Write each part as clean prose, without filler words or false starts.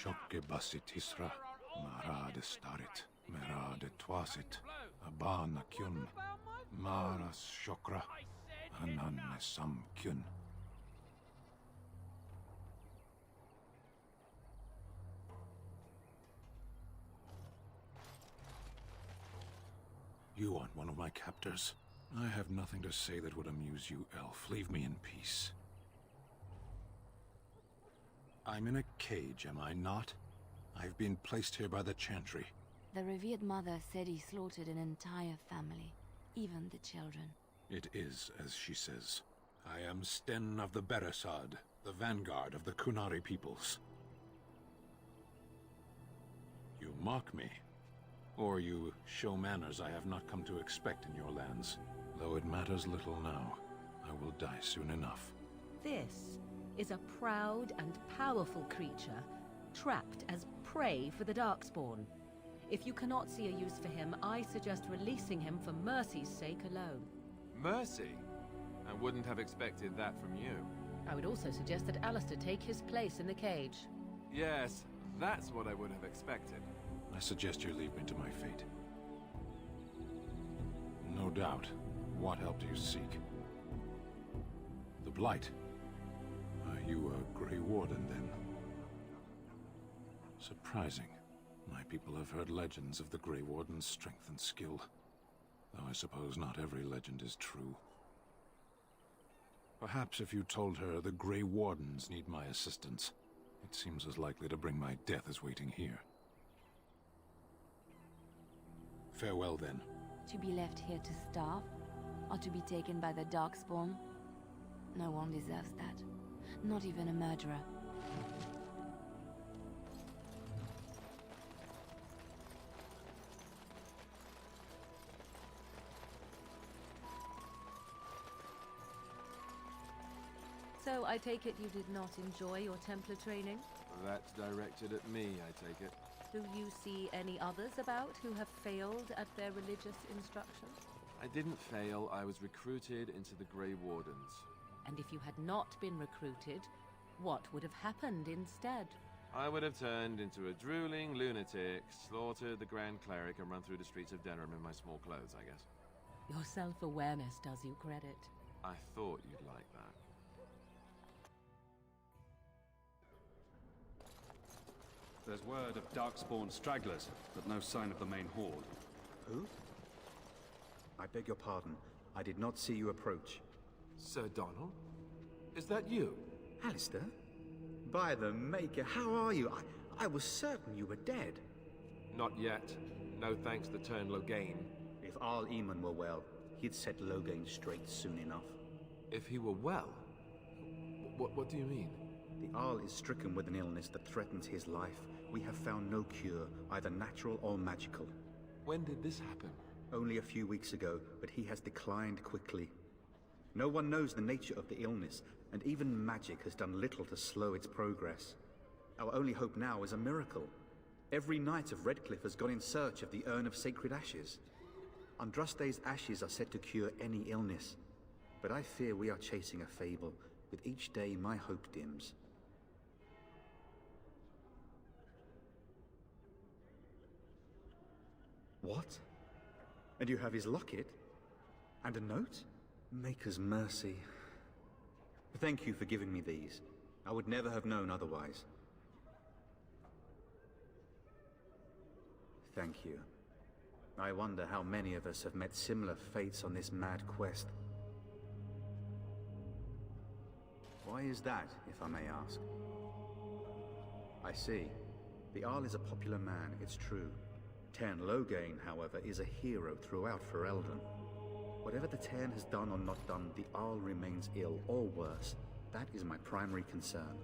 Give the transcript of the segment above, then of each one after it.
Shokke basit Isra, Marade starit, Merade twasit, Abana kyun, Maras shokra, Ananne sam kyun. You aren't one of my captors. I have nothing to say that would amuse you, elf. Leave me in peace. I'm in a cage, am I not? I've been placed here by the Chantry. The revered mother said he slaughtered an entire family, even the children. It is as she says. I am Sten of the Beresad, the vanguard of the Kunari peoples. You mock me. Or you show manners I have not come to expect in your lands. Though it matters little now, I will die soon enough. This is a proud and powerful creature, trapped as prey for the Darkspawn. If you cannot see a use for him, I suggest releasing him for mercy's sake alone. Mercy? I wouldn't have expected that from you. I would also suggest that Alistair take his place in the cage. Yes, that's what I would have expected. I suggest you leave me to my fate. No doubt. What help do you seek? The Blight. Are you a Grey Warden, then? Surprising. My people have heard legends of the Grey Warden's strength and skill. Though I suppose not every legend is true. Perhaps if you told her the Grey Wardens need my assistance, it seems as likely to bring my death as waiting here. Farewell, then. To be left here to starve? Or to be taken by the Darkspawn? No one deserves that. Not even a murderer. So I take it you did not enjoy your Templar training? That's directed at me, I take it. Do you see any others about who have failed at their religious instruction? I didn't fail, I was recruited into the Grey Wardens. And if you had not been recruited, what would have happened instead? I would have turned into a drooling lunatic, slaughtered the Grand Cleric, and run through the streets of Denerim in my small clothes, I guess. Your self-awareness does you credit. I thought you'd like that. There's word of Darkspawn stragglers, but no sign of the main horde. Who? I beg your pardon. I did not see you approach. Sir Donald? Is that you? Alistair? By the Maker, how are you? I was certain you were dead. Not yet. No thanks to Turn Loghain. If Arl Eamon were well, he'd set Loghain straight soon enough. If he were well? What do you mean? The Arl is stricken with an illness that threatens his life. We have found no cure, either natural or magical. When did this happen? Only a few weeks ago, but he has declined quickly. No one knows the nature of the illness, and even magic has done little to slow its progress. Our only hope now is a miracle. Every knight of Redcliffe has gone in search of the Urn of Sacred Ashes. Andraste's ashes are said to cure any illness, but I fear we are chasing a fable. With each day, my hope dims. What? And you have his locket? And a note? Maker's mercy. Thank you for giving me these. I would never have known otherwise. Thank you. I wonder how many of us have met similar fates on this mad quest. Why is that, if I may ask? I see. The Arl is a popular man, it's true. Tern Loghain, however, is a hero throughout Ferelden. Whatever the Tern has done or not done, the Arl remains ill, or worse. That is my primary concern.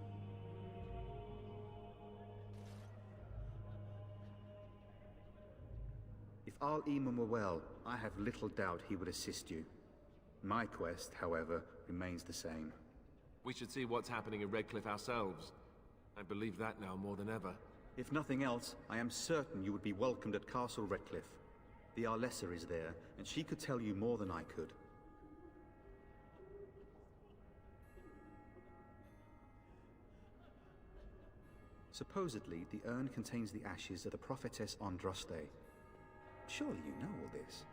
If Arl Eamon were well, I have little doubt he would assist you. My quest, however, remains the same. We should see what's happening in Redcliffe ourselves. I believe that now more than ever. If nothing else, I am certain you would be welcomed at Castle Redcliffe. The Arlessa is there, and she could tell you more than I could. Supposedly, the urn contains the ashes of the prophetess Andraste. Surely you know all this.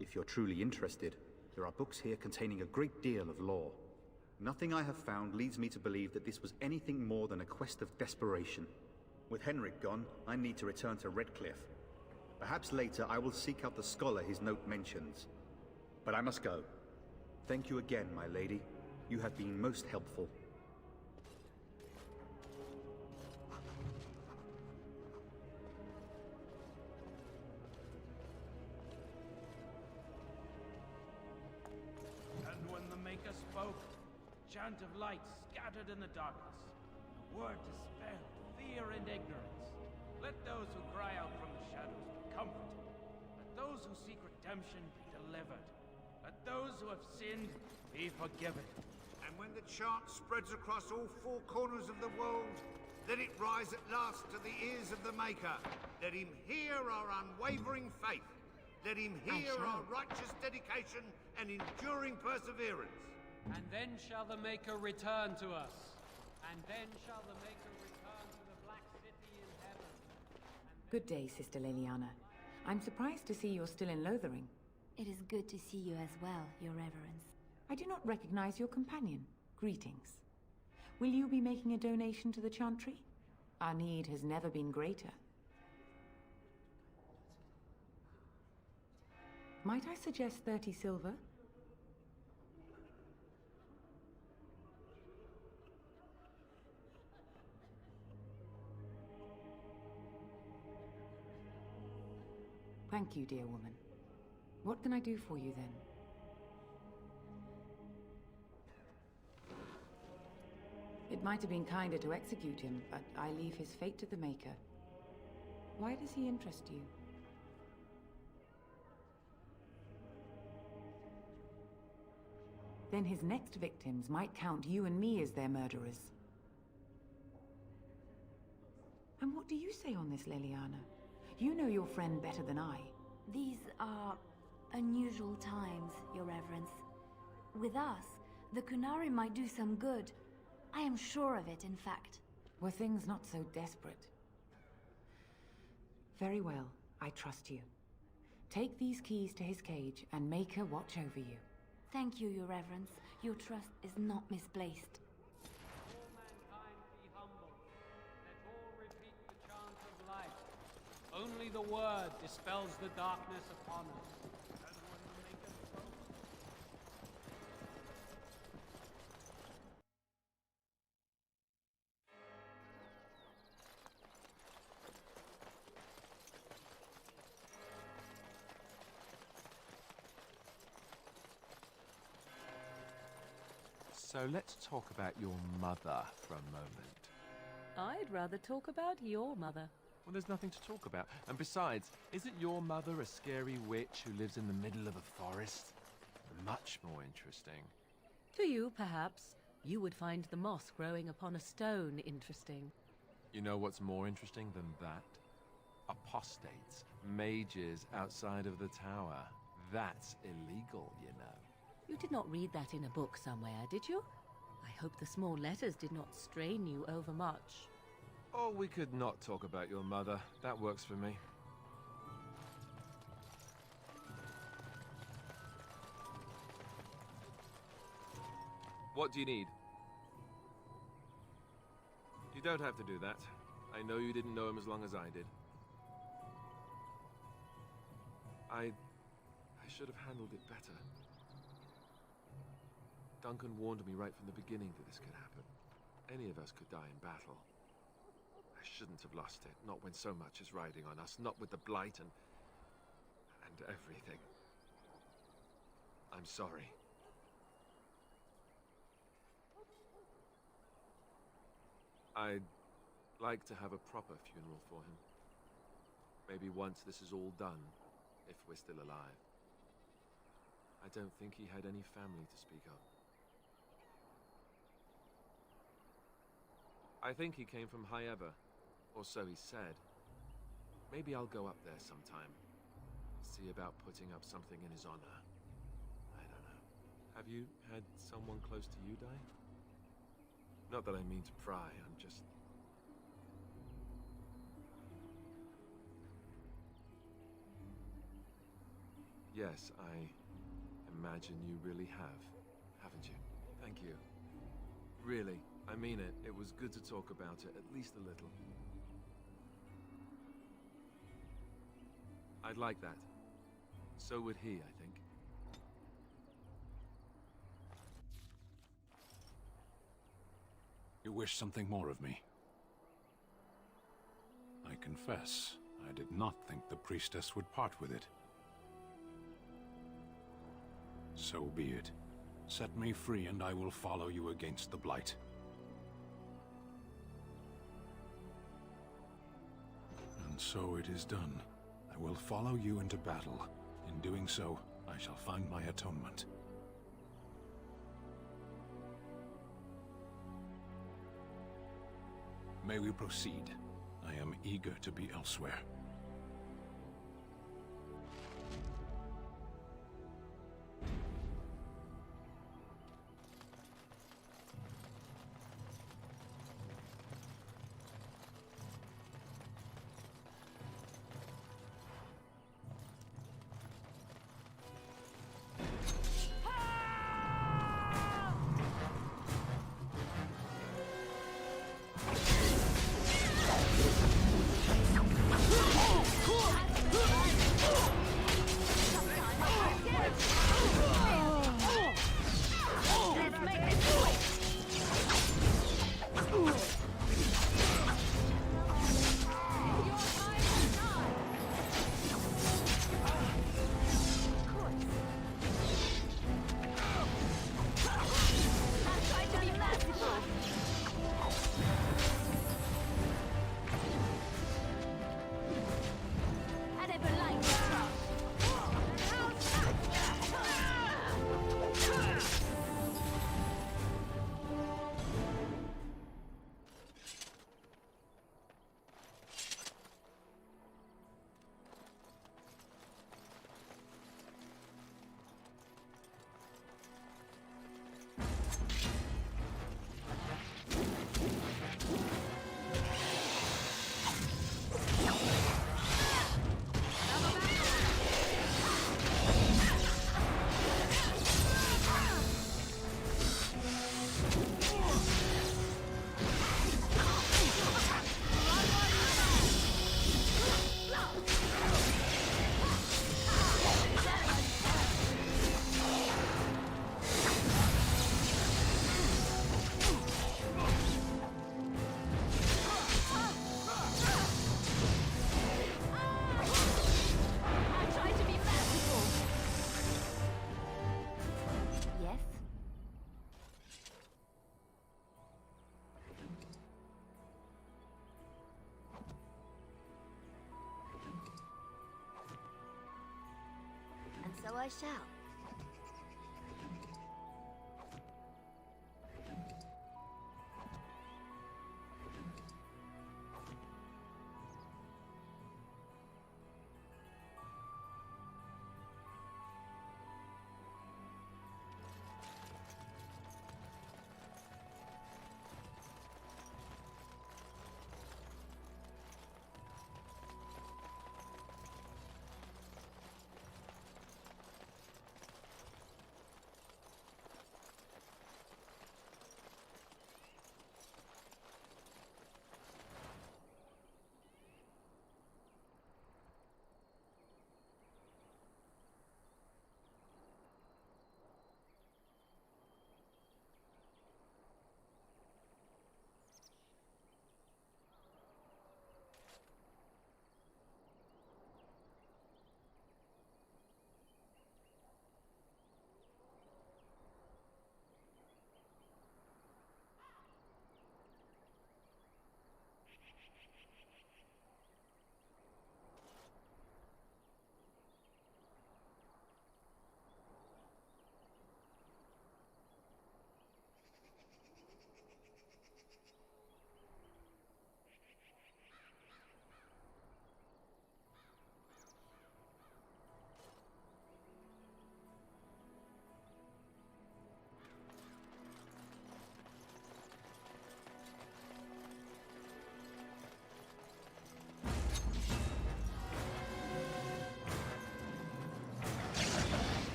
If you're truly interested, there are books here containing a great deal of lore. Nothing I have found leads me to believe that this was anything more than a quest of desperation. With Henrik gone, I need to return to Redcliffe. Perhaps later I will seek out the scholar his note mentions. But I must go. Thank you again, my lady. You have been most helpful. And when the Maker spoke, a chant of light scattered in the darkness, a word dispelled fear and ignorance. Let those who cry out from the shadows be comforted. Let those who seek redemption be delivered. Let those who have sinned be forgiven. And when the chant spreads across all four corners of the world, let it rise at last to the ears of the Maker. Let him hear our unwavering faith. Let him hear our righteous dedication and enduring perseverance. And then shall the Maker return to us. And then shall the Maker return to the Black City in heaven. Good day, Sister Leliana. I'm surprised to see you're still in Lothering. It is good to see you as well, Your Reverence. I do not recognize your companion. Greetings. Will you be making a donation to the Chantry? Our need has never been greater. Might I suggest 30 silver? Thank you, dear woman. What can I do for you then? It might have been kinder to execute him, but I leave his fate to the Maker. Why does he interest you? Then his next victims might count you and me as their murderers. And what do you say on this, Leliana? You know your friend better than I. These are unusual times, Your Reverence. With us, the Kunari might do some good. I am sure of it, in fact. Were things not so desperate? Very well, I trust you. Take these keys to his cage and make her watch over you. Thank you, Your Reverence. Your trust is not misplaced. Let all mankind be humble. Let all repeat the chant of life. Only the word dispels the darkness upon us. And when the Maker spoke, So let's talk about your mother for a moment. I'd rather talk about your mother. Well, there's nothing to talk about. And besides, isn't your mother a scary witch who lives in the middle of a forest? Much more interesting. To you, perhaps. You would find the moss growing upon a stone interesting. You know what's more interesting than that? Apostates, mages outside of the tower. That's illegal, you know. You did not read that in a book somewhere, did you? I hope the small letters did not strain you overmuch. Oh, we could not talk about your mother. That works for me. What do you need? You don't have to do that. I know you didn't know him as long as I did. I should have handled it better. Duncan warned me right from the beginning that this could happen. Any of us could die in battle. I shouldn't have lost it, not when so much is riding on us, not with the Blight and everything. I'm sorry. I'd like to have a proper funeral for him. Maybe once this is all done, if we're still alive. I don't think he had any family to speak of. I think he came from High Ever, or so he said. Maybe I'll go up there sometime. See about putting up something in his honor. I don't know. Have you had someone close to you die? Not that I mean to pry, I'm just... Yes, I imagine you really have, haven't you? Thank you. Really, I mean it. It was good to talk about it, at least a little. I'd like that. So would he, I think. You wish something more of me? I confess, I did not think the priestess would part with it. So be it. Set me free and I will follow you against the Blight. And so it is done. I will follow you into battle. In doing so, I shall find my atonement. May we proceed? I am eager to be elsewhere. So I shall.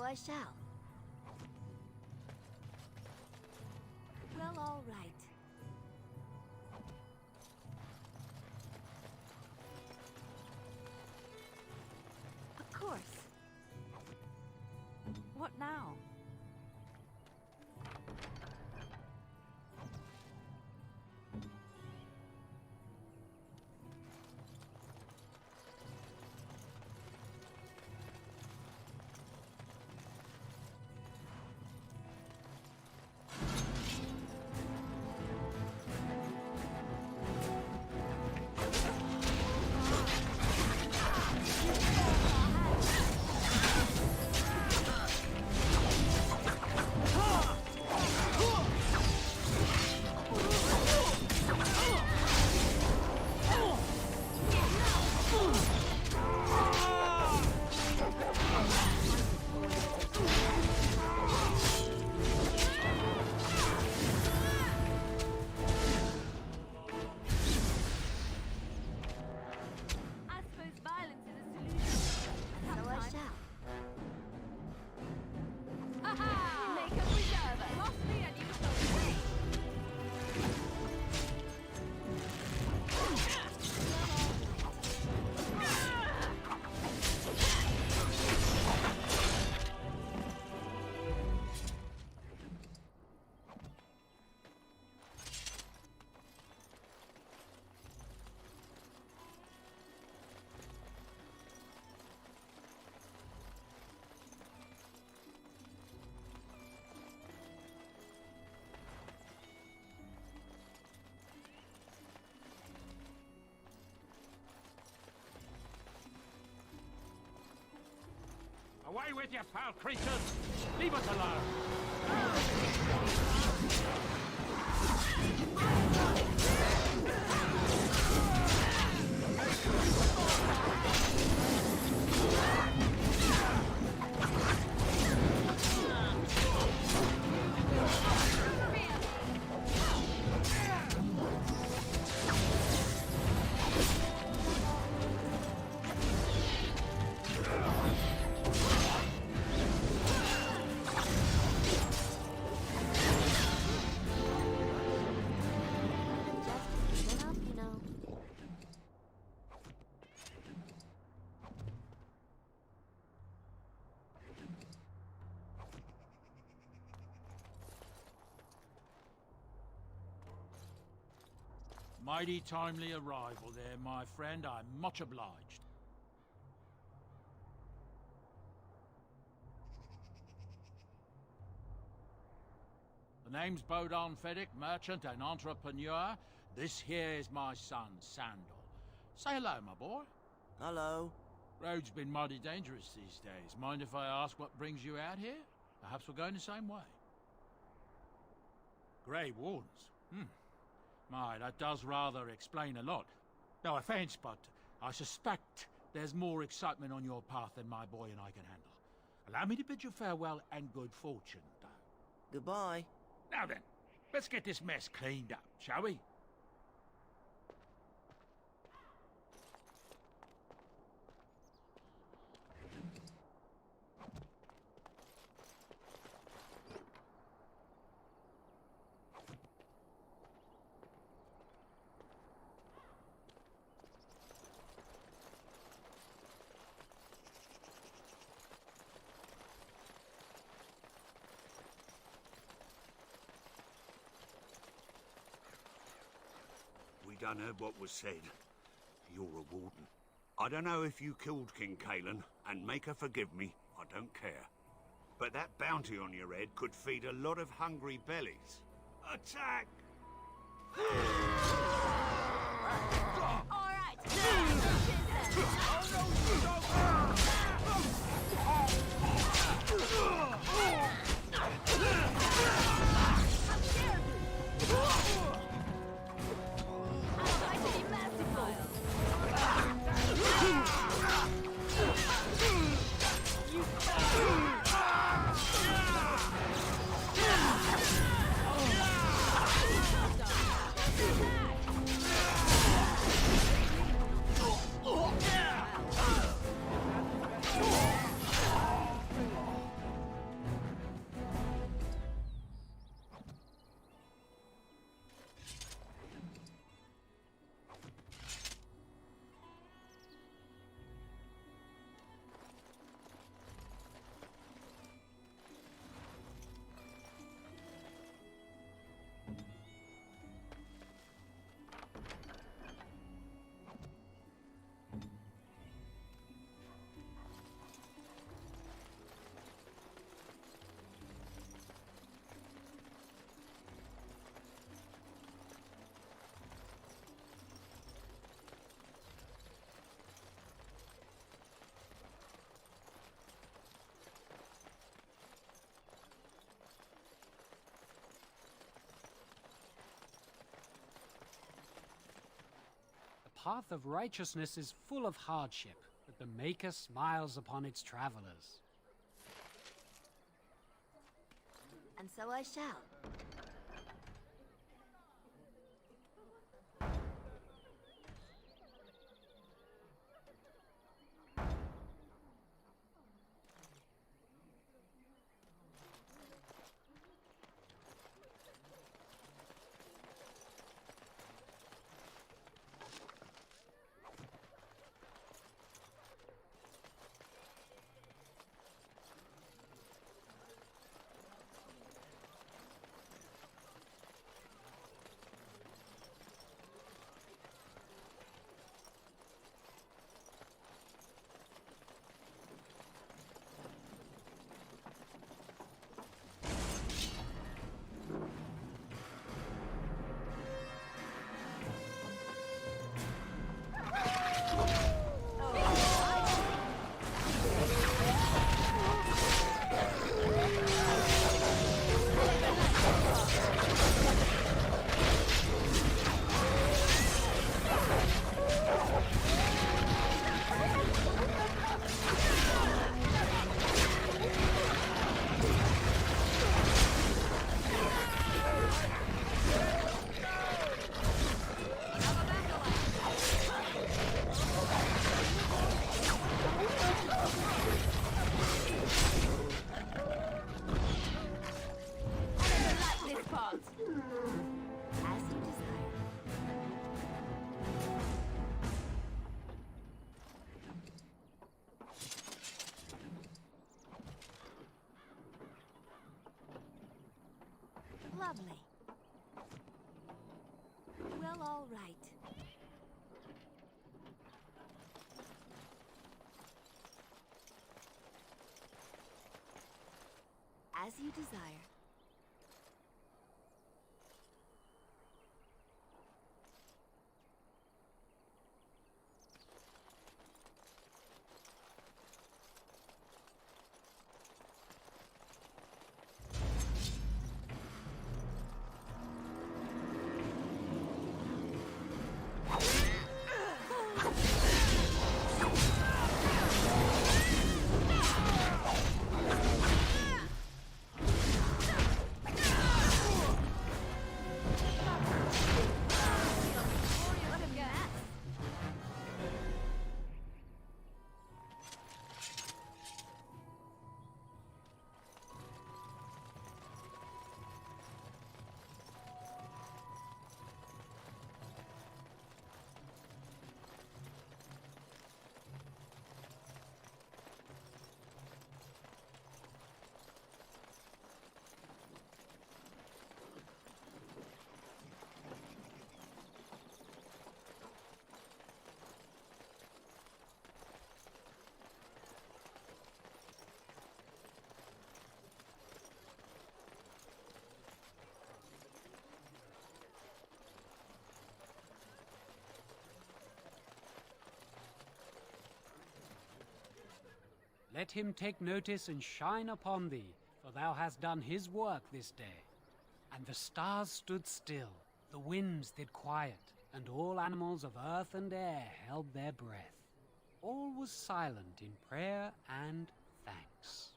I shall. Well, all right. Of course. What now? I suppose violence is a solution. So I shall. Make a preserver. Lost me and you so free. Away with you, foul creatures! Leave us alone! Just keep it up, you know. Mighty timely arrival there, my friend. I'm much obliged. The name's Bodon Feddick, merchant and entrepreneur. This here is my son, Sandal. Say hello, my boy. Hello. Road's been mighty dangerous these days. Mind if I ask what brings you out here? Perhaps we're going the same way. Grey Wardens? My, that does rather explain a lot. No offence, but I suspect there's more excitement on your path than my boy and I can handle. Allow me to bid you farewell and good fortune, though. Goodbye. Now then, let's get this mess cleaned up, shall we? We done heard what was said. You're a warden. I don't know if you killed King Kalen, and make her forgive me, I don't care. But that bounty on your head could feed a lot of hungry bellies. Attack! All right. path of righteousness is full of hardship, but the Maker smiles upon its travelers. And so I shall. Lovely. Well, all right. As you desire. Let him take notice and shine upon thee, for thou hast done his work this day. And the stars stood still, the winds did quiet, and all animals of earth and air held their breath. All was silent in prayer and thanks.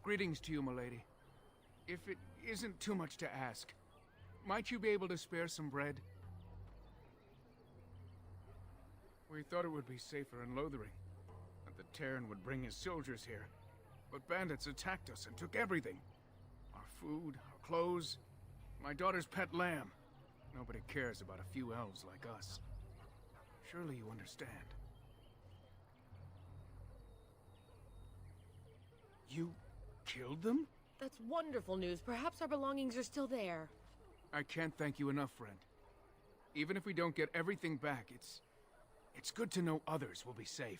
Greetings to you, milady. If it isn't too much to ask, might you be able to spare some bread? We thought it would be safer in Lothering, that the Terran would bring his soldiers here. But bandits attacked us and took everything. Our food, our clothes, my daughter's pet lamb. Nobody cares about a few elves like us. Surely you understand. You killed them? That's wonderful news. Perhaps our belongings are still there. I can't thank you enough, friend. Even if we don't get everything back, it's good to know others will be safe.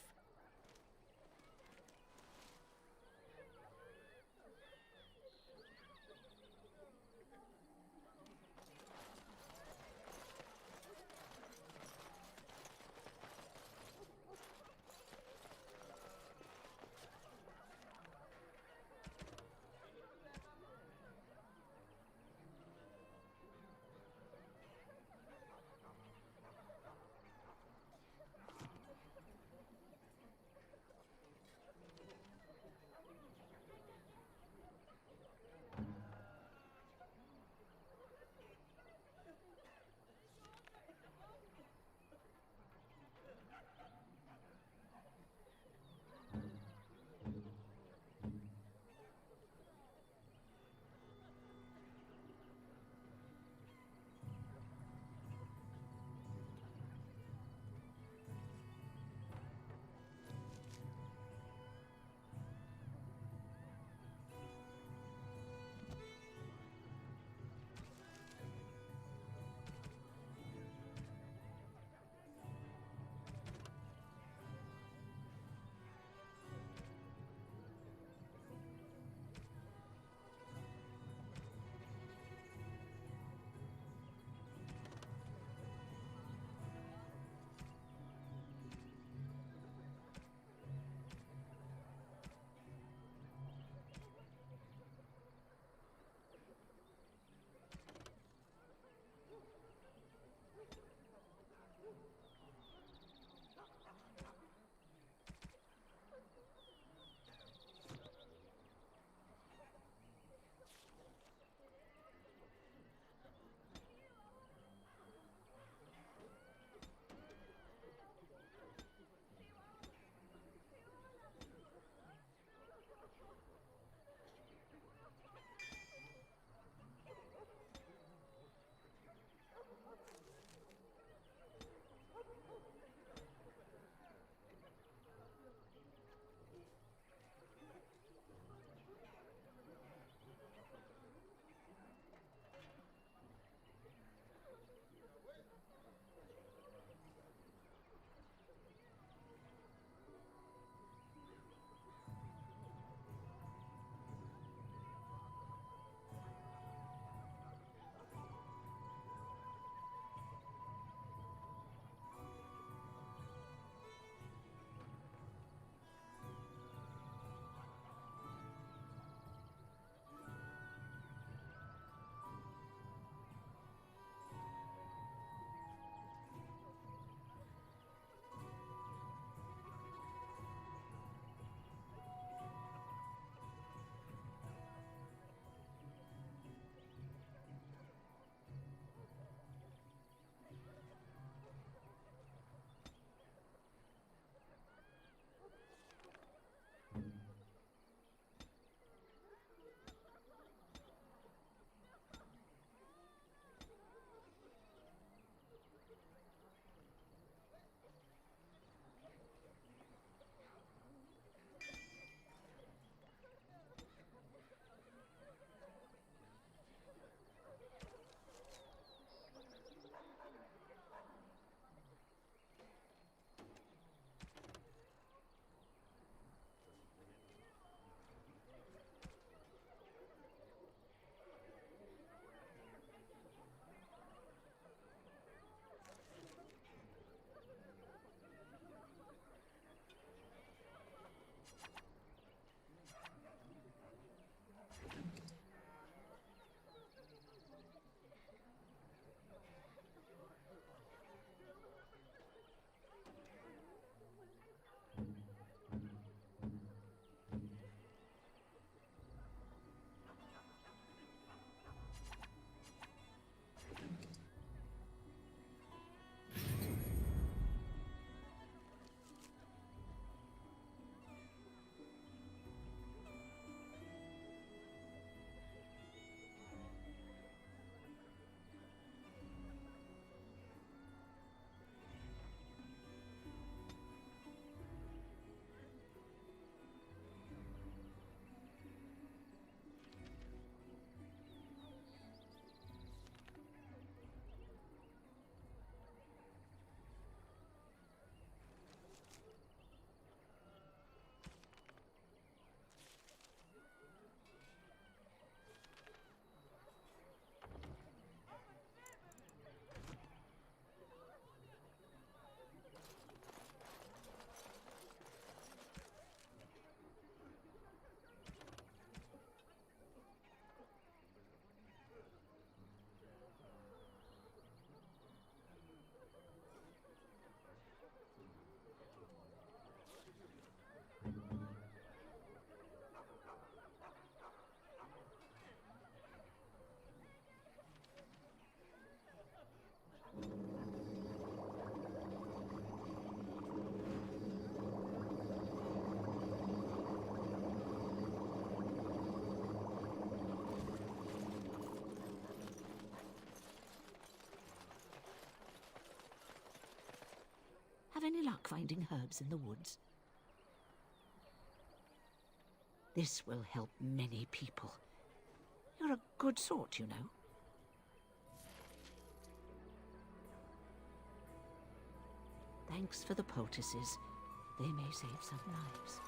any luck finding herbs in the woods? This will help many people. You're a good sort, you know. Thanks for the poultices. They may save some lives.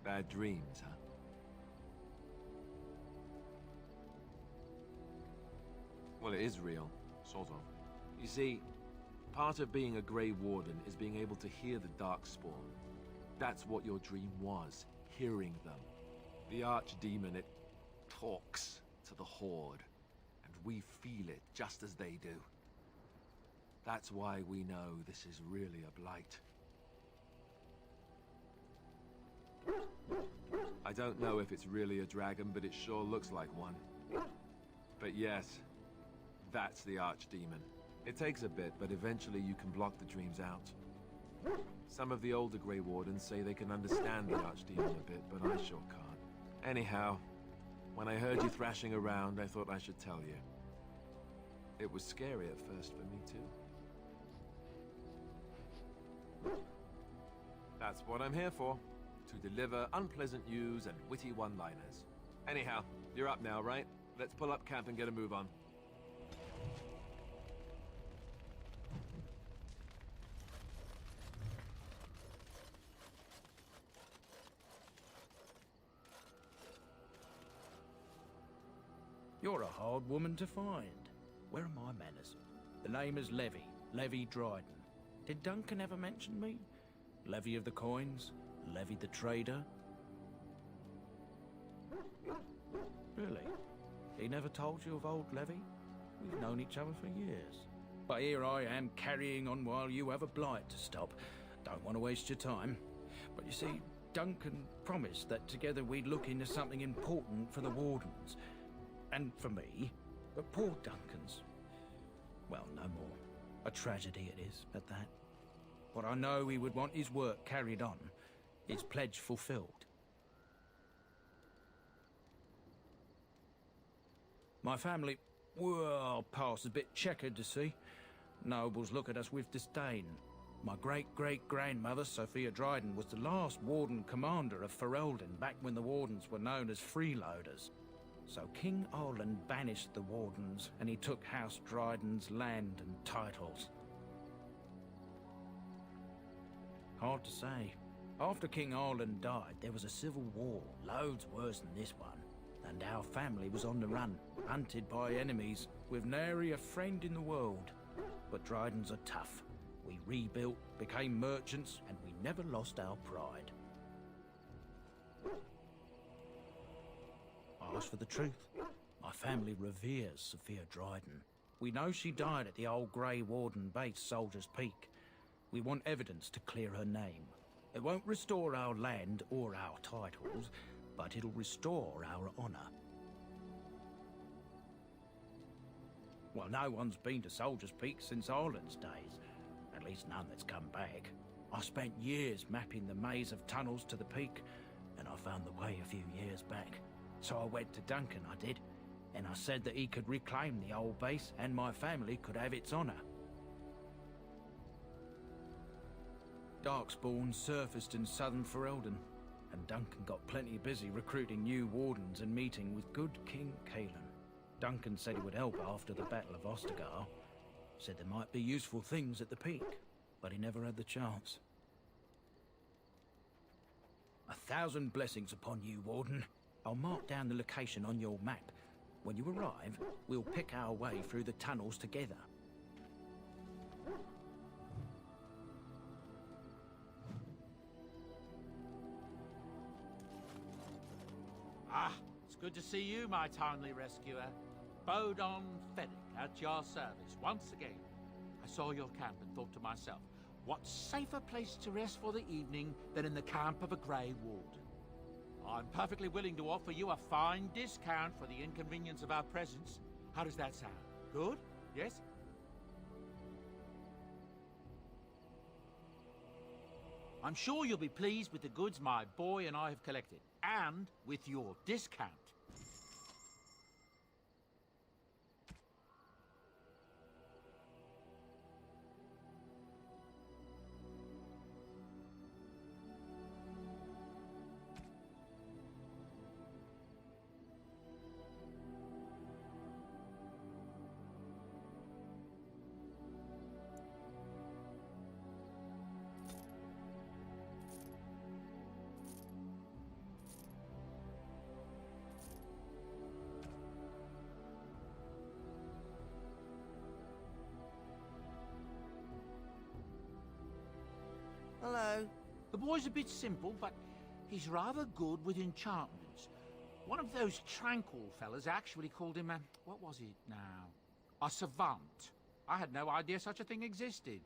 Bad dreams, huh? Well, it is real, sort of. You see, part of being a Grey Warden is being able to hear the Darkspawn. That's what your dream was, hearing them. The Archdemon, it talks to the Horde, and we feel it just as they do. That's why we know this is really a blight. I don't know if it's really a dragon, but it sure looks like one. But yes, that's the Archdemon. It takes a bit, but eventually you can block the dreams out. Some of the older Grey Wardens say they can understand the Archdemon a bit, but I sure can't. Anyhow, when I heard you thrashing around, I thought I should tell you. It was scary at first for me, too. That's what I'm here for. To deliver unpleasant news and witty one-liners. Anyhow, you're up now, right? Let's pull up camp and get a move on. You're a hard woman to find. Where are my manners? The name is Levy. Levy Dryden. Did Duncan ever mention me? Levy of the coins? Levy the trader? Really? He never told you of old Levy? We've known each other for years. But here I am carrying on while you have a blight to stop. Don't want to waste your time. But you see, Duncan promised that together we'd look into something important for the Wardens. And for me. But poor Duncan's... well, no more. A tragedy it is, at that. But I know he would want his work carried on. His pledge fulfilled. My family, well, past a bit checkered to see. Nobles look at us with disdain. My great-great-grandmother, Sophia Dryden, was the last Warden commander of Ferelden back when the Wardens were known as freeloaders. So King Arlen banished the Wardens, and he took House Dryden's land and titles. Hard to say. After King Arlen died, there was a civil war, loads worse than this one. And our family was on the run, hunted by enemies, with nary a friend in the world. But Drydens are tough. We rebuilt, became merchants, and we never lost our pride. As for the truth, my family reveres Sophia Dryden. We know she died at the old Grey Warden base, Soldier's Peak. We want evidence to clear her name. It won't restore our land or our titles, but it'll restore our honor. Well, no one's been to Soldier's Peak since Arlen's days. At least none that's come back. I spent years mapping the maze of tunnels to the peak, and I found the way a few years back. So I went to Duncan, I did, and I said that he could reclaim the old base and my family could have its honor. Darkspawn surfaced in southern Ferelden, and Duncan got plenty busy recruiting new Wardens and meeting with good King Cailan. Duncan said he would help after the Battle of Ostagar. Said there might be useful things at the peak, but he never had the chance. 1,000 blessings upon you, Warden. I'll mark down the location on your map. When you arrive, we'll pick our way through the tunnels together. Ah, it's good to see you, my timely rescuer. Bodon Fennick, at your service once again. I saw your camp and thought to myself, what safer place to rest for the evening than in the camp of a Grey Warden? I'm perfectly willing to offer you a fine discount for the inconvenience of our presence. How does that sound? Good? Yes? I'm sure you'll be pleased with the goods my boy and I have collected, and with your discount. Hello. The boy's a bit simple, but he's rather good with enchantments. One of those tranquil fellas actually called him a... what was it now? A savant. I had no idea such a thing existed.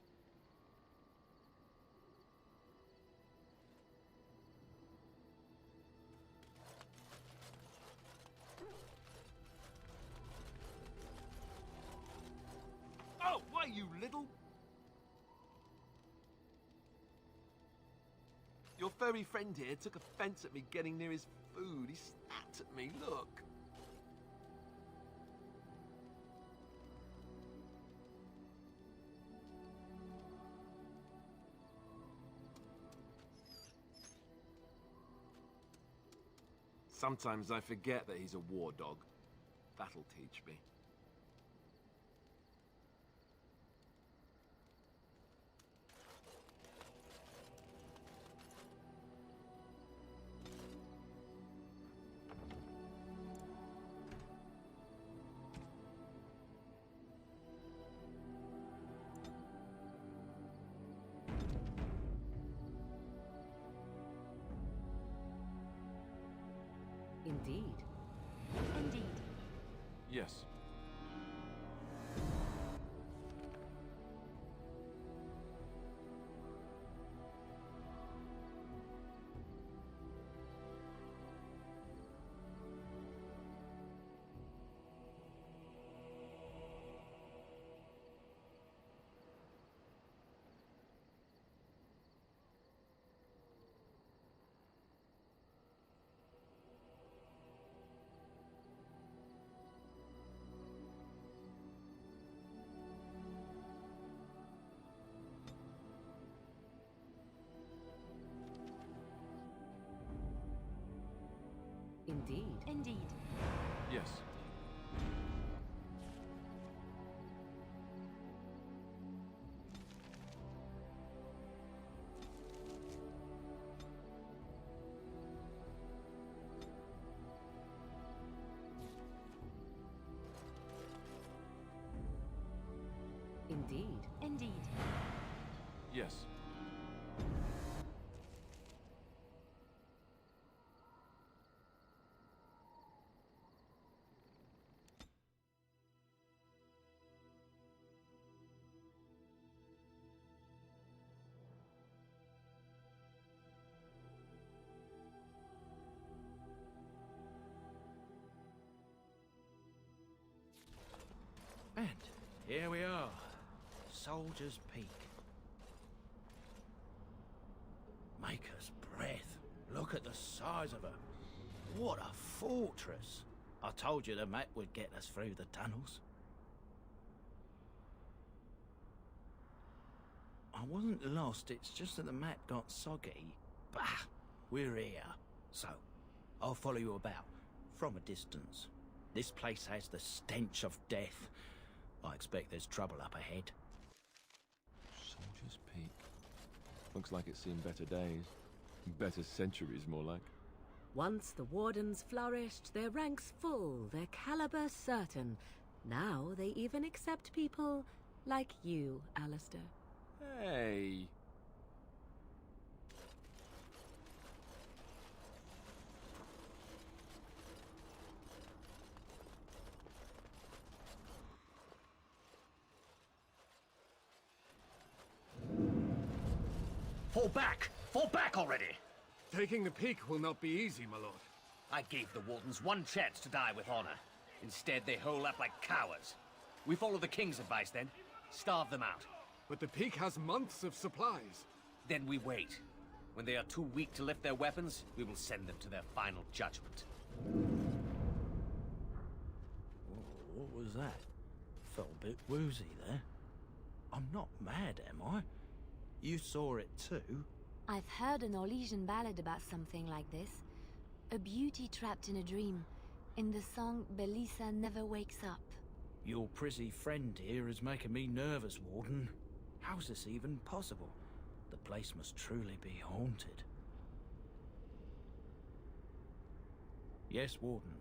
Oh, why, you little... Your furry friend here took offense at me getting near his food. He snapped at me, look. Sometimes I forget that he's a war dog. That'll teach me. Indeed. Indeed. Yes. Indeed. Indeed. Yes. Indeed. Indeed. Yes. And here we are. Soldier's Peak. Maker's breath. Look at the size of her. What a fortress. I told you the map would get us through the tunnels. I wasn't lost, it's just that the map got soggy. Bah! We're here. So, I'll follow you about, from a distance. This place has the stench of death. I expect there's trouble up ahead. Soldier's Peak. Looks like it's seen better days. Better centuries, more like. Once the Wardens flourished, their ranks full, their caliber certain. Now they even accept people like you, Alistair. Hey! Fall back! Fall back already! Taking the peak will not be easy, my lord. I gave the Wardens one chance to die with honor. Instead, they hole up like cowards. We follow the King's advice, then. Starve them out. But the peak has months of supplies. Then we wait. When they are too weak to lift their weapons, we will send them to their final judgment. What was that? Felt a bit woozy there. I'm not mad, am I? You saw it too? I've heard an Orlesian ballad about something like this. A beauty trapped in a dream. In the song, Belisa never wakes up. Your prissy friend here is making me nervous, Warden. How's this even possible? The place must truly be haunted. Yes, Warden.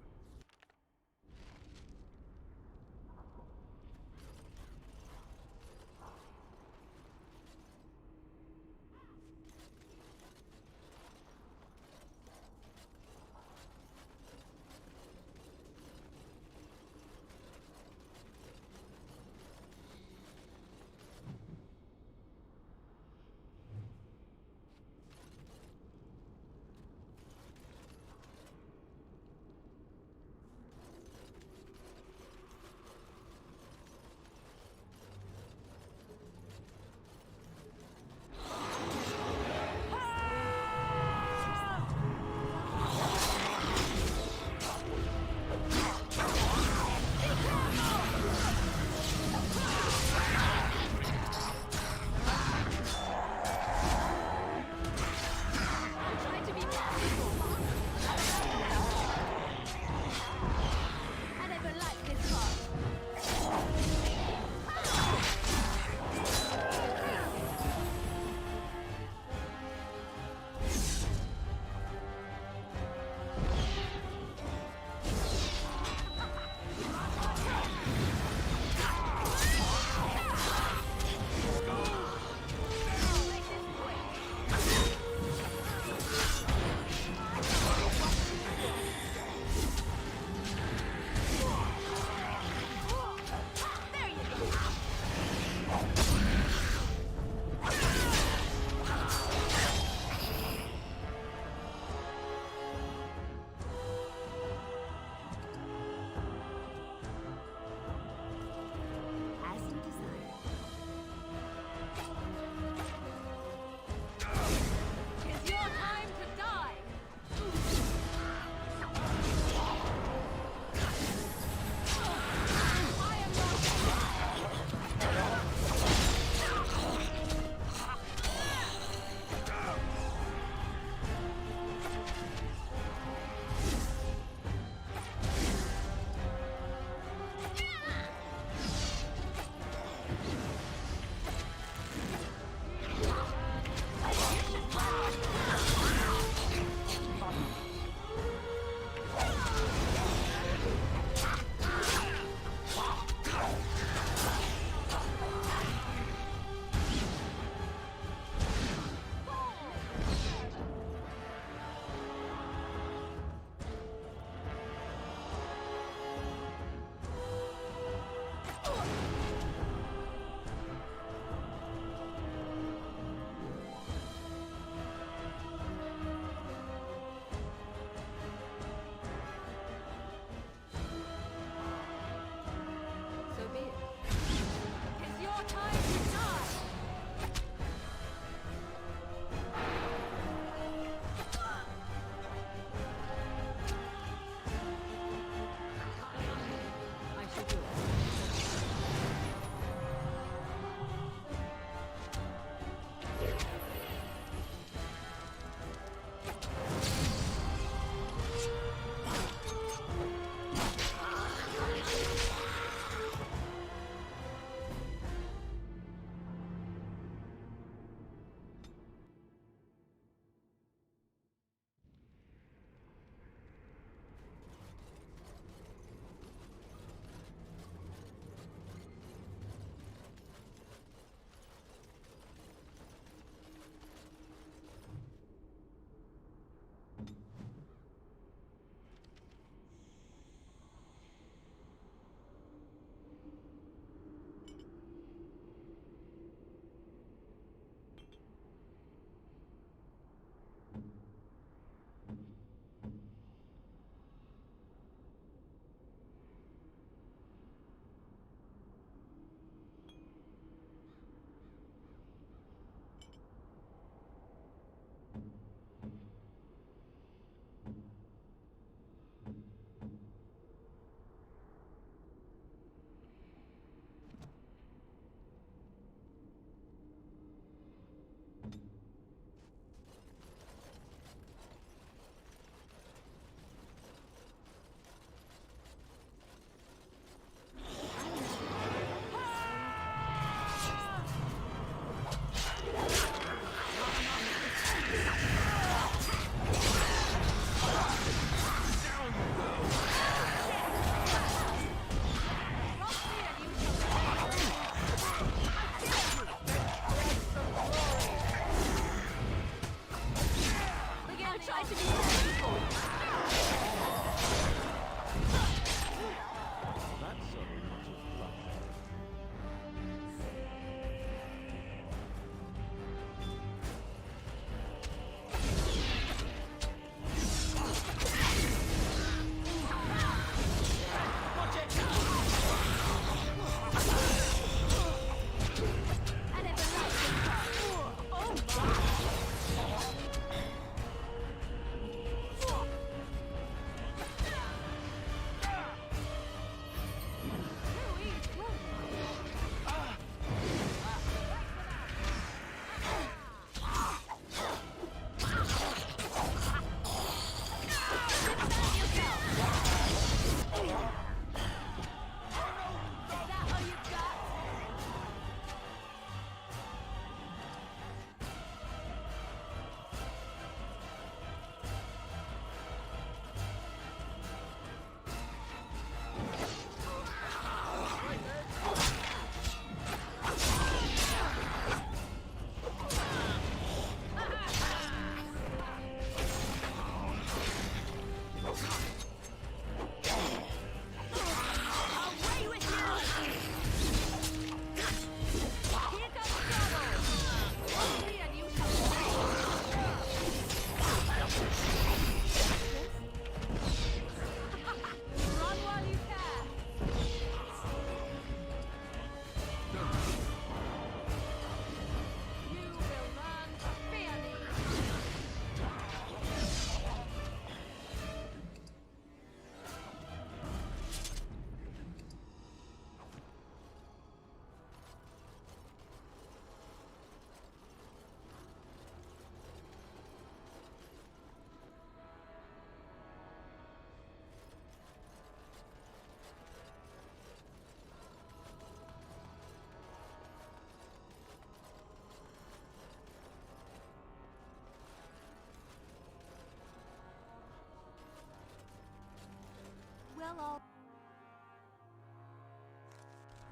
well, all...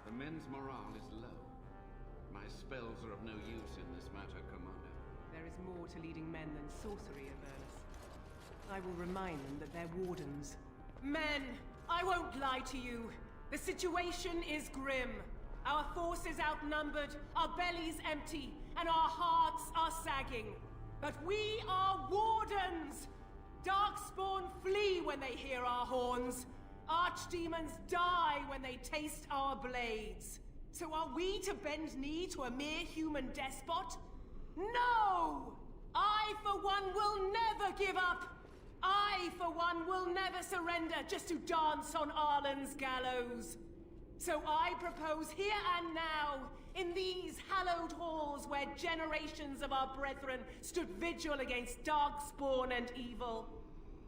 The men's morale is low. My spells are of no use in this matter, Commander. There is more to leading men than sorcery, Avernus. I will remind them that they're wardens. Men, I won't lie to you. The situation is grim. Our forces outnumbered, our bellies empty, and our hearts are sagging. But we are wardens! Darkspawn flee when they hear our horns. Archdemons die when they taste our blades. So are we to bend knee to a mere human despot? No! I, for one, will never give up! I, for one, will never surrender just to dance on Arlen's gallows. So I propose here and now, in these hallowed halls where generations of our brethren stood vigil against darkspawn and evil,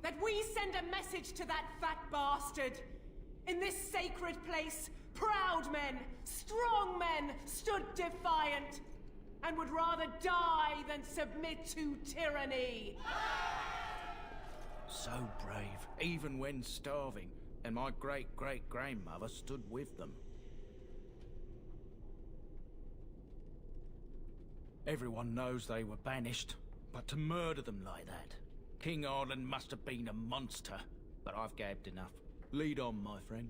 that we send a message to that fat bastard. In this sacred place, proud men, strong men stood defiant, and would rather die than submit to tyranny. So brave, even when starving, and my great-great-grandmother stood with them. Everyone knows they were banished, but to murder them like that... King Arlen must have been a monster, but I've gabbed enough. Lead on, my friend.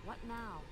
What now?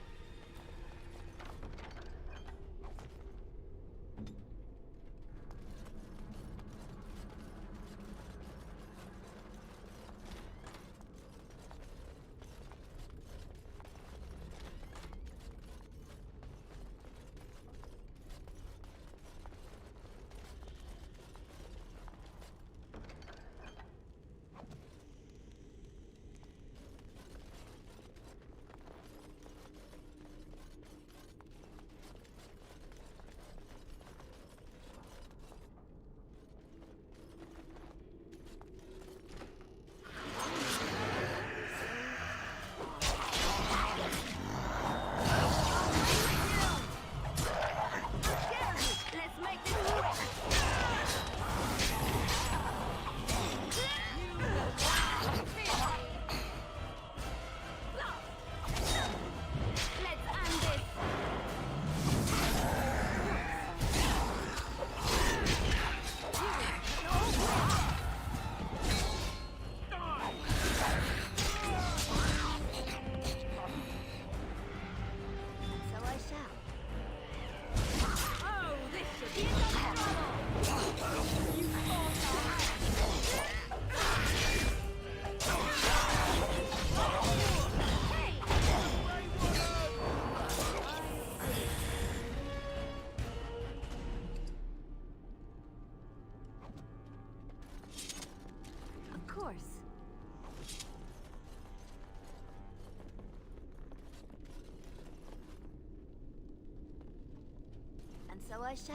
so I shall.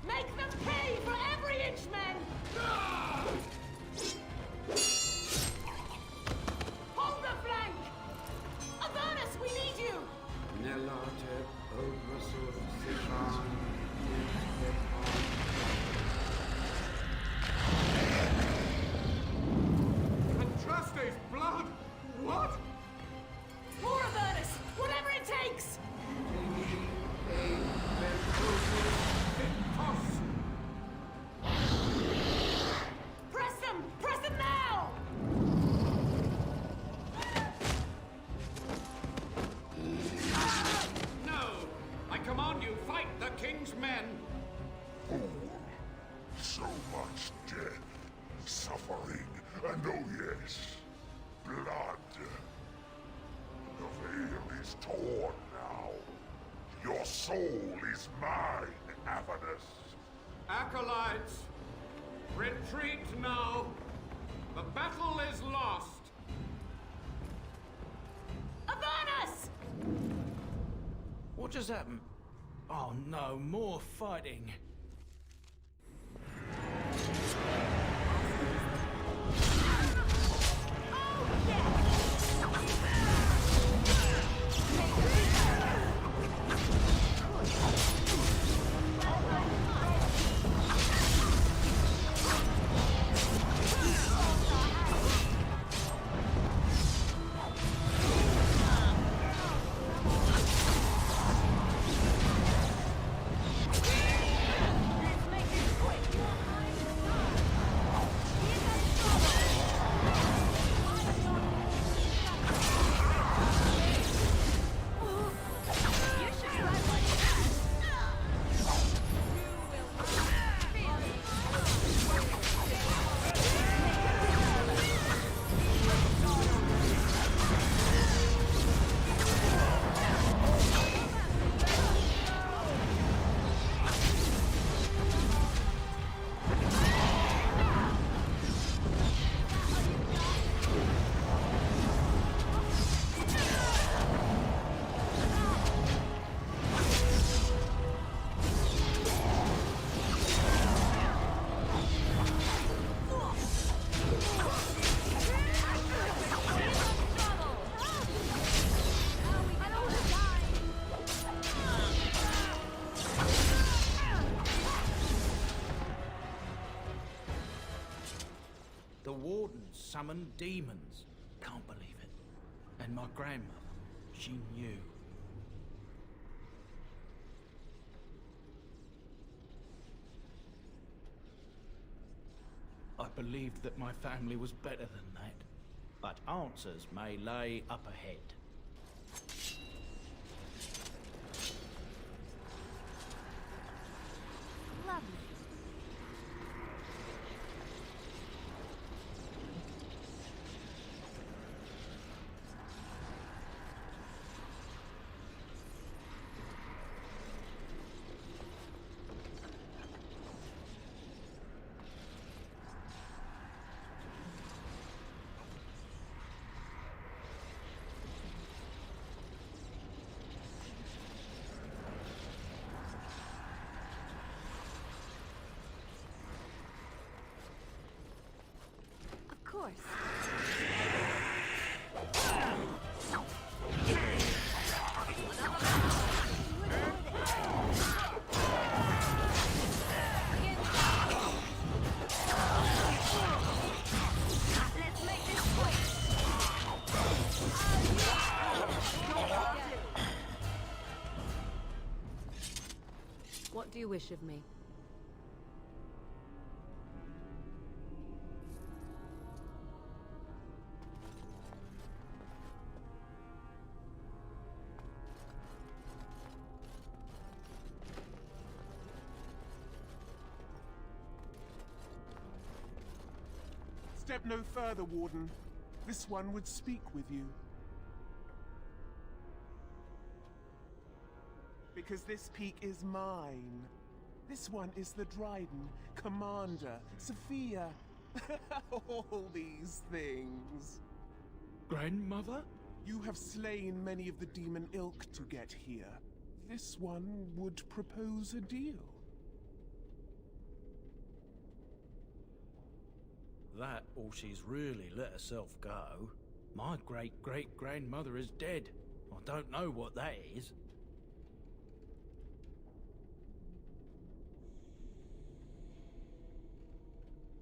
Make them pay for every inch, men! Hold the flank! Avernus, we need you! Andraste's blood? What? More Avernus! Whatever it takes! Press them! Press them now! No! I command you, fight the king's men! So much death, suffering, and oh yes, blood. The veil is torn now. Your soul is mine, Avernus. Acolytes, retreat now. The battle is lost. Avernus! What just happened? Oh no, more fighting. The Wardens summoned demons. Can't believe it. And my grandmother, she knew. I believed that my family was better than that. But answers may lay up ahead. Lovely. Of course. Let's make this quick. What do you wish of me? Step no further, Warden. This one would speak with you. Because this peak is mine. This one is the Dryden, Commander, Sophia. All these things. Grandmother? You have slain many of the demon ilk to get here. This one would propose a deal. That, or she's really let herself go. My great-great-grandmother is dead. I don't know what that is.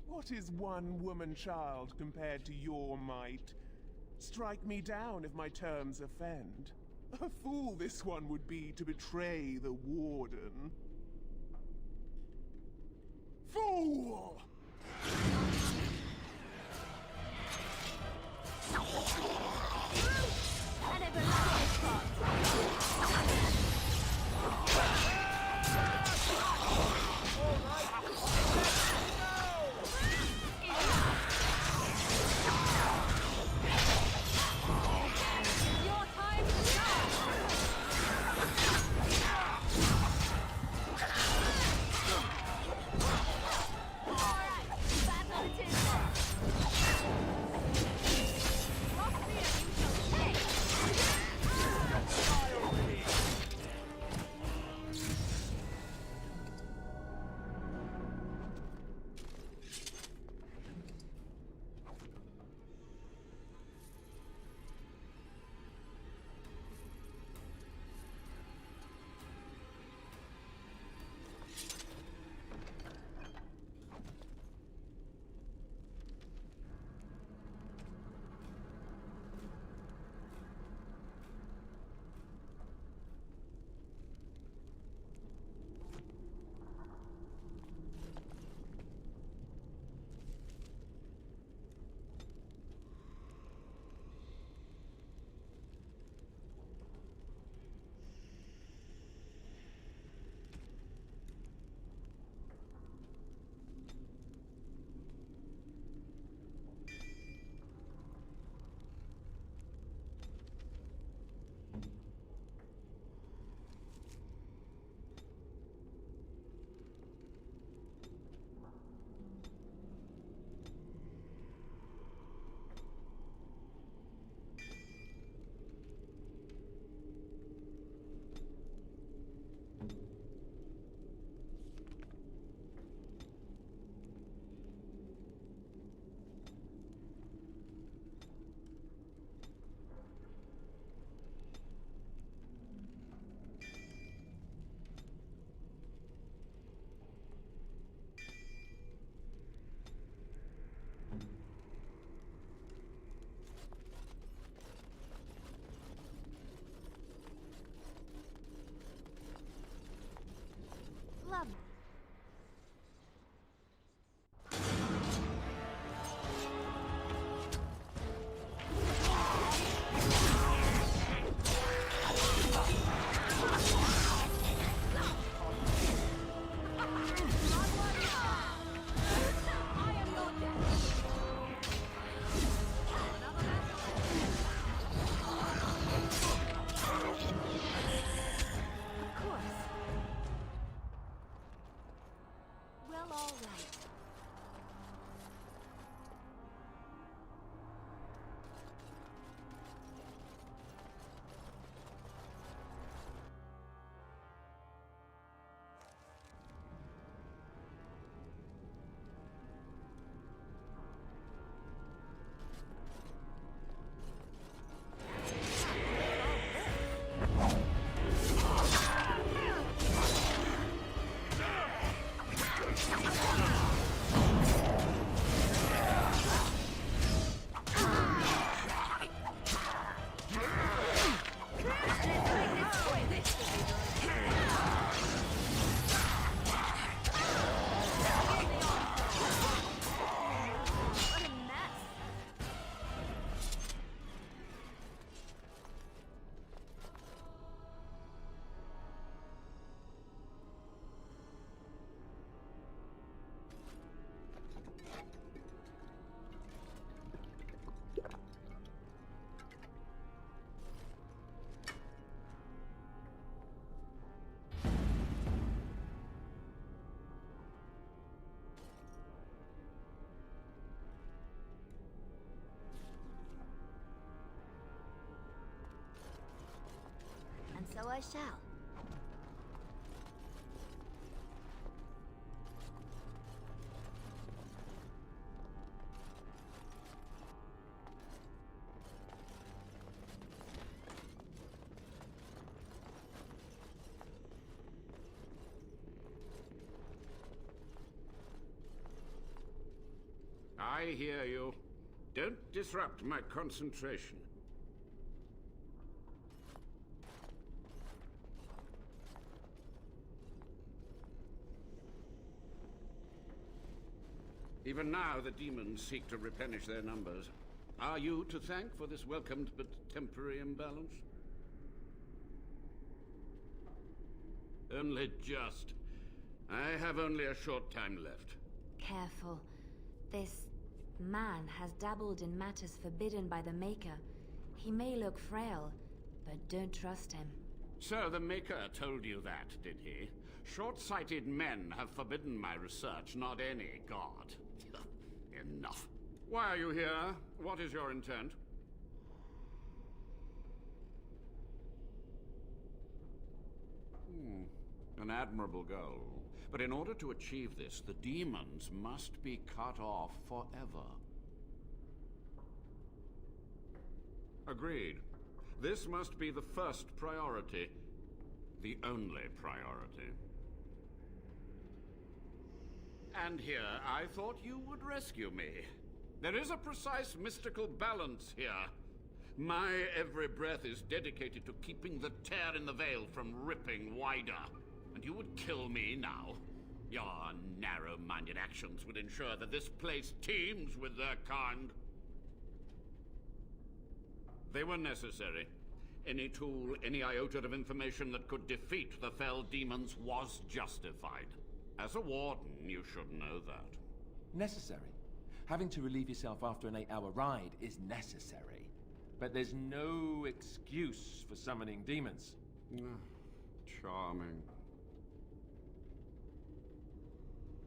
What is one woman-child compared to your might? Strike me down if my terms offend. A fool this one would be to betray the Warden. Fool! So I shall. I hear you. Don't disrupt my concentration. Even now, the demons seek to replenish their numbers. Are you to thank for this welcomed but temporary imbalance? Only just. I have only a short time left. Careful. This man has dabbled in matters forbidden by the Maker. He may look frail, but don't trust him. So the Maker told you that, did he? Short-sighted men have forbidden my research, not any god. Enough. Why are you here? What is your intent? An admirable goal. But in order to achieve this, the demons must be cut off forever. Agreed. This must be the first priority. The only priority. And here, I thought you would rescue me. There is a precise mystical balance here. My every breath is dedicated to keeping the tear in the veil from ripping wider. And you would kill me now? Your narrow-minded actions would ensure that this place teems with their kind. They were necessary. Any tool, any iota of information that could defeat the fell demons was justified. As a warden, you should know that. Necessary. Having to relieve yourself after an 8-hour ride is necessary. But there's no excuse for summoning demons. Charming.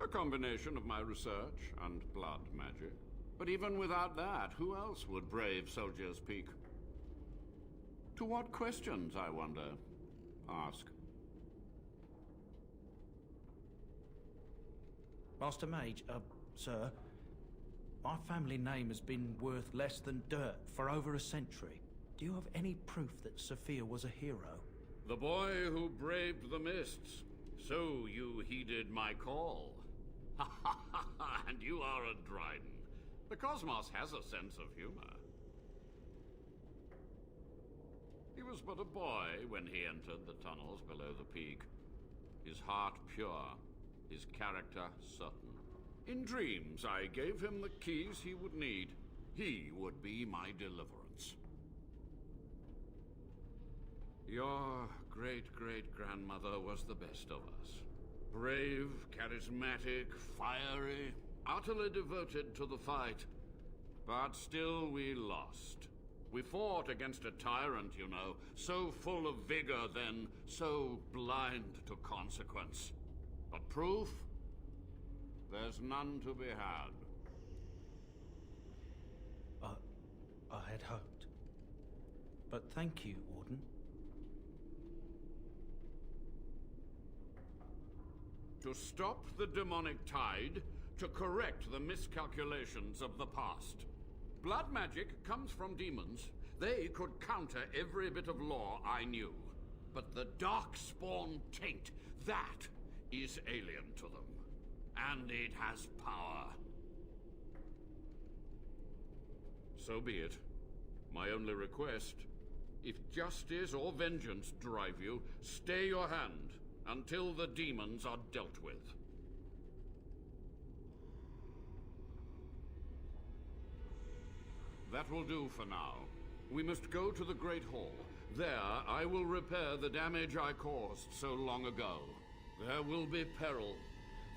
A combination of my research and blood magic. But even without that, who else would brave Soldier's Peak? To what questions, I wonder? Ask. Master Mage, sir, my family name has been worth less than dirt for over a century. Do you have any proof that Sophia was a hero? The boy who braved the mists. So you heeded my call. And you are a Dryden. The cosmos has a sense of humor. He was but a boy when he entered the tunnels below the peak. His heart pure, his character certain. In dreams, I gave him the keys he would need. He would be my deliverance. Your great-great-grandmother was the best of us. Brave, charismatic, fiery, utterly devoted to the fight. But still we lost. We fought against a tyrant, you know, so full of vigor then, so blind to consequence. But proof? There's none to be had. I had hoped. But thank you, Warden. To stop the demonic tide, to correct the miscalculations of the past. Blood magic comes from demons. They could counter every bit of law I knew. But the Darkspawn taint, that is alien to them. And it has power. So be it. My only request, if justice or vengeance drive you, stay your hand until the demons are dealt with. That will do for now. We must go to the Great Hall. There, I will repair the damage I caused so long ago. There will be peril.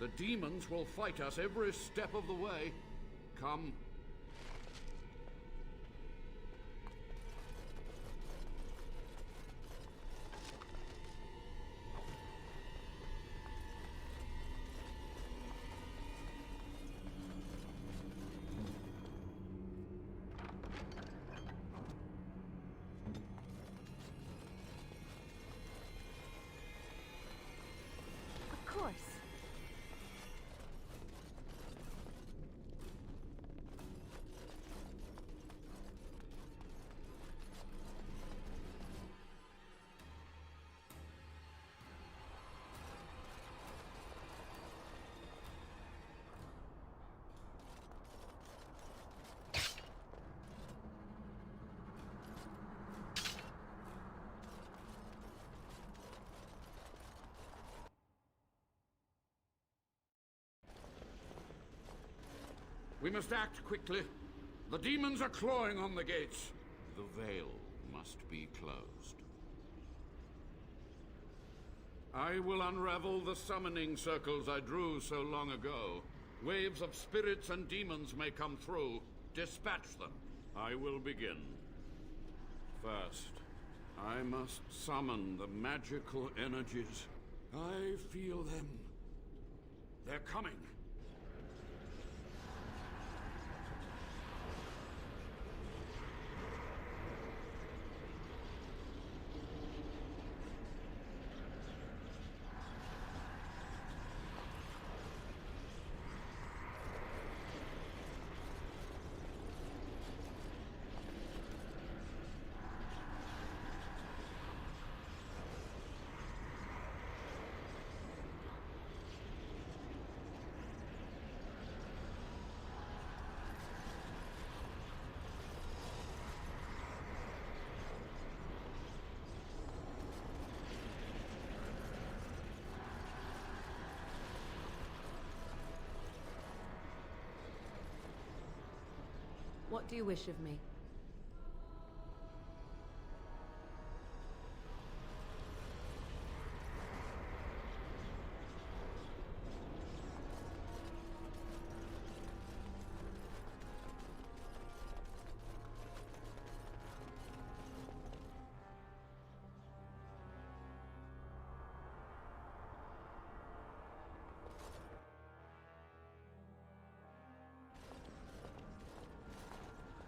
The demons will fight us every step of the way. Come. We must act quickly. The demons are clawing on the gates. The veil must be closed. I will unravel the summoning circles I drew so long ago. Waves of spirits and demons may come through. Dispatch them. I will begin. First, I must summon the magical energies. I feel them. They're coming. What do you wish of me?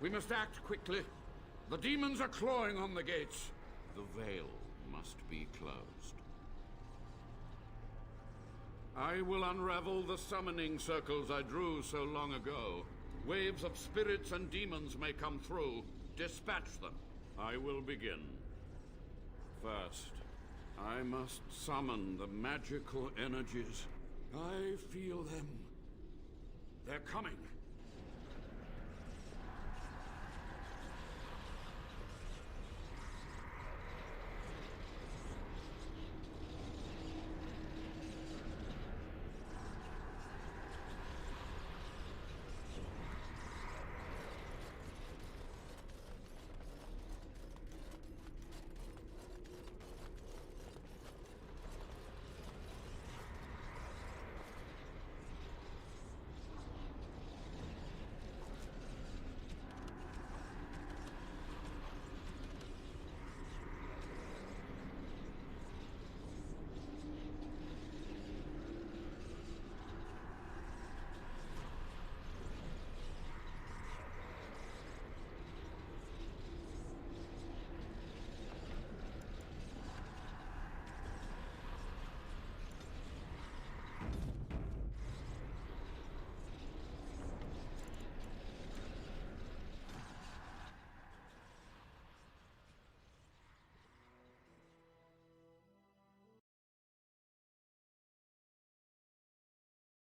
We must act quickly. The demons are clawing on the gates. The veil must be closed. I will unravel the summoning circles I drew so long ago. Waves of spirits and demons may come through. Dispatch them. I will begin. First, I must summon the magical energies. I feel them. They're coming.